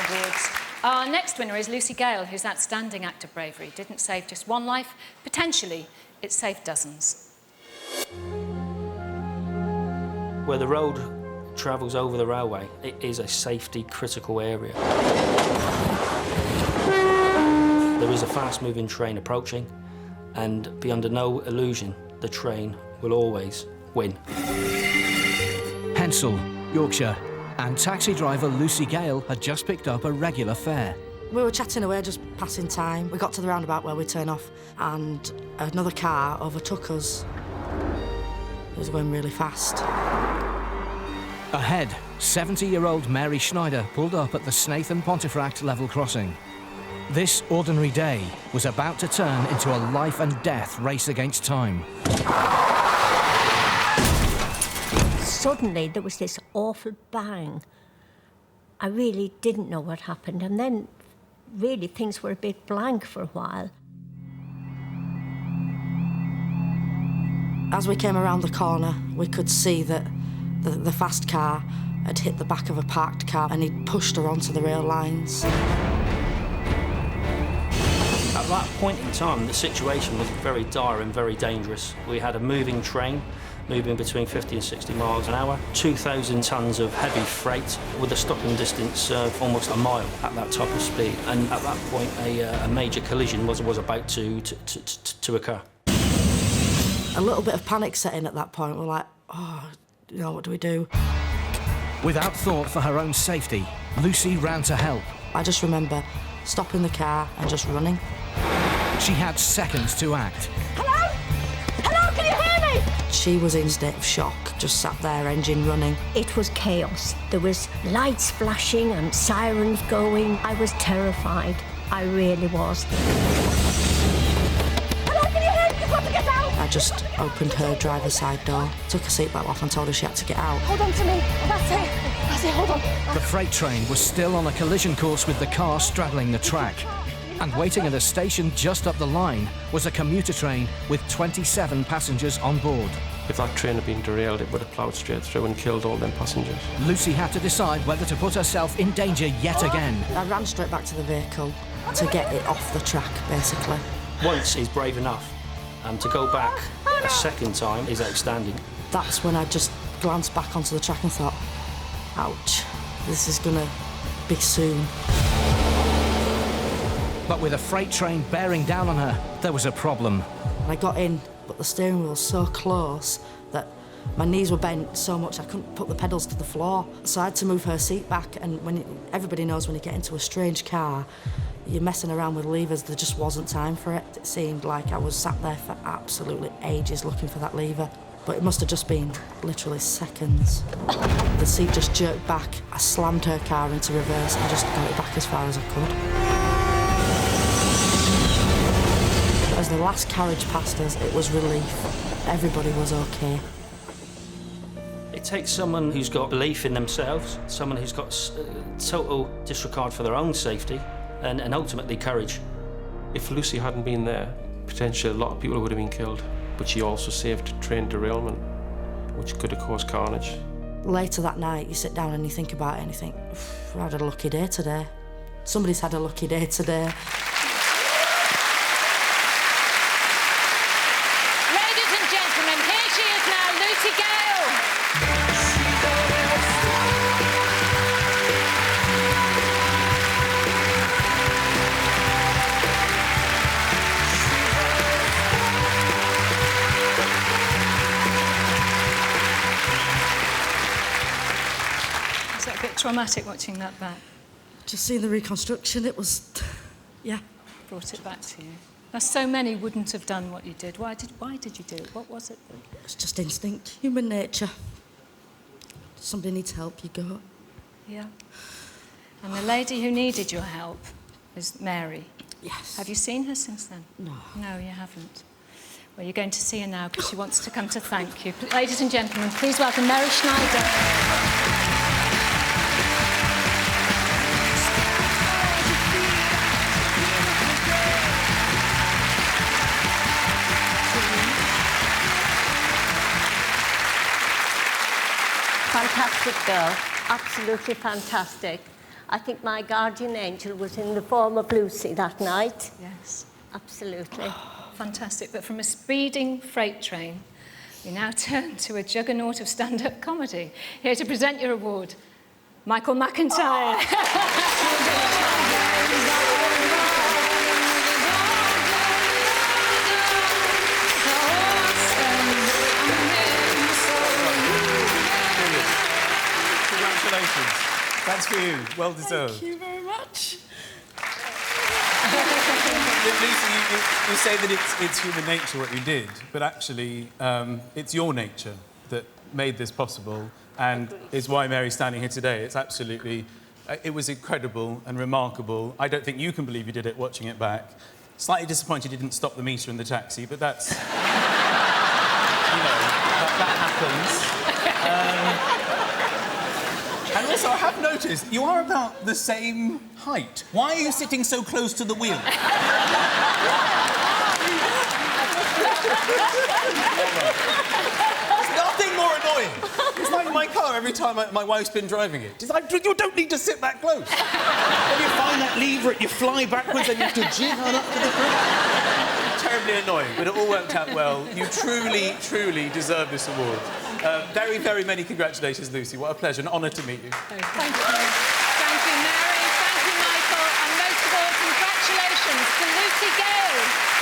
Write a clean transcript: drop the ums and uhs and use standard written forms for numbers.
Awards. Our next winner is Lucy Gale, whose outstanding act of bravery didn't save just one life. Potentially, it saved dozens. Where the road travels over the railway, it is a safety critical area. There is a fast-moving train approaching, and be under no illusion, the train will always win. Hensall, Yorkshire, and taxi driver Lucy Gale had just picked up a regular fare. We were chatting away, just passing time. We got to the roundabout where we turn off, and another car overtook us. It was going really fast. Ahead, 70-year-old Mary Schneider pulled up at the Snaith-and-Pontefract level crossing. This ordinary day was about to turn into a life-and-death race against time. Suddenly, there was this awful bang. I really didn't know what happened, and then, really, things were a bit blank for a while. As we came around the corner, we could see that the fast car had hit the back of a parked car and he'd pushed her onto the rail lines. At that point in time, the situation was very dire and very dangerous. We had a moving train moving between 50 and 60 miles an hour, 2,000 tonnes of heavy freight with a stopping distance of almost a mile at that top of speed. And at that point, a major collision was about to occur. A little bit of panic set in at that point. We're like, oh, you know, what do we do? Without thought for her own safety, Lucy ran to help. I just remember stopping the car and just running. She had seconds to act. Hello? Hello, can you hear me? She was in a state of shock, just sat there, engine running. It was chaos. There was lights flashing and sirens going. I was terrified. I really was. Hello, can you hear me? You've got to get out! I just opened her driver's side door, took her seatbelt off and told her she had to get out. Hold on to me. That's it. That's it, hold on. The freight train was still on a collision course with the car straddling the track. And waiting at a station just up the line was a commuter train with 27 passengers on board. If that train had been derailed, it would have ploughed straight through and killed all them passengers. Lucy had to decide whether to put herself in danger yet again. I ran straight back to the vehicle to get it off the track, basically. Once he's brave enough, to go back a second time is outstanding. That's when I just glanced back onto the track and thought, ouch, this is gonna be soon. But with a freight train bearing down on her, there was a problem. I got in, but the steering wheel was so close that my knees were bent so much I couldn't put the pedals to the floor. So I had to move her seat back, and everybody knows when you get into a strange car, you're messing around with levers. There just wasn't time for it. It seemed like I was sat there for absolutely ages looking for that lever. But it must have just been literally seconds. The seat just jerked back. I slammed her car into reverse and just got it back as far as I could. As the last carriage passed us, it was relief. Everybody was okay. It takes someone who's got belief in themselves, someone who's got total disregard for their own safety, and ultimately courage. If Lucy hadn't been there, potentially a lot of people would have been killed. But she also saved train derailment, which could have caused carnage. Later that night, you sit down and you think about it and you think, I had a lucky day today. Somebody's had a lucky day today. Ladies and gentlemen, here she is now, Lucy Gale. Is that a bit traumatic watching that back? Just seeing the reconstruction, it was, yeah. Brought it back to you. Now, so many wouldn't have done what you did. Why did you do it? What was it? It's just instinct, human nature. Somebody needs help, you go. Yeah. And the lady who needed your help is Mary. Yes. Have you seen her since then? No. No, you haven't. Well, you're going to see her now because she wants to come to thank you. Ladies and gentlemen, please welcome Mary Schneider. Fantastic girl, absolutely fantastic. I think my guardian angel was in the form of Lucy that night. Yes. Absolutely. Fantastic. But from a speeding freight train, we now turn to a juggernaut of stand-up comedy. Here to present your award, Michael McIntyre. Congratulations. That's for you. Well deserved. Thank you very much. Lucy, you say that it's human nature what you did, but actually it's your nature that made this possible and is why Mary's standing here today. It's absolutely... it was incredible and remarkable. I don't think you can believe you did it watching it back. Slightly disappointed you didn't stop the meter in the taxi, but that's... you know, that happens. And also, I have noticed, you are about the same height. Why are you sitting so close to the wheel? There's nothing more annoying. It's like my car every time my wife's been driving it. It's like, you don't need to sit that close. When you find that lever, you fly backwards and you have to jig on up to the front. Terribly annoying, but it all worked out well. You truly, truly deserve this award. Very, very many congratulations, Lucy. What a pleasure, an honour to meet you. Thank you. Thank you, Mary. Thank you, Michael. And most of all, congratulations to Lucy Gale.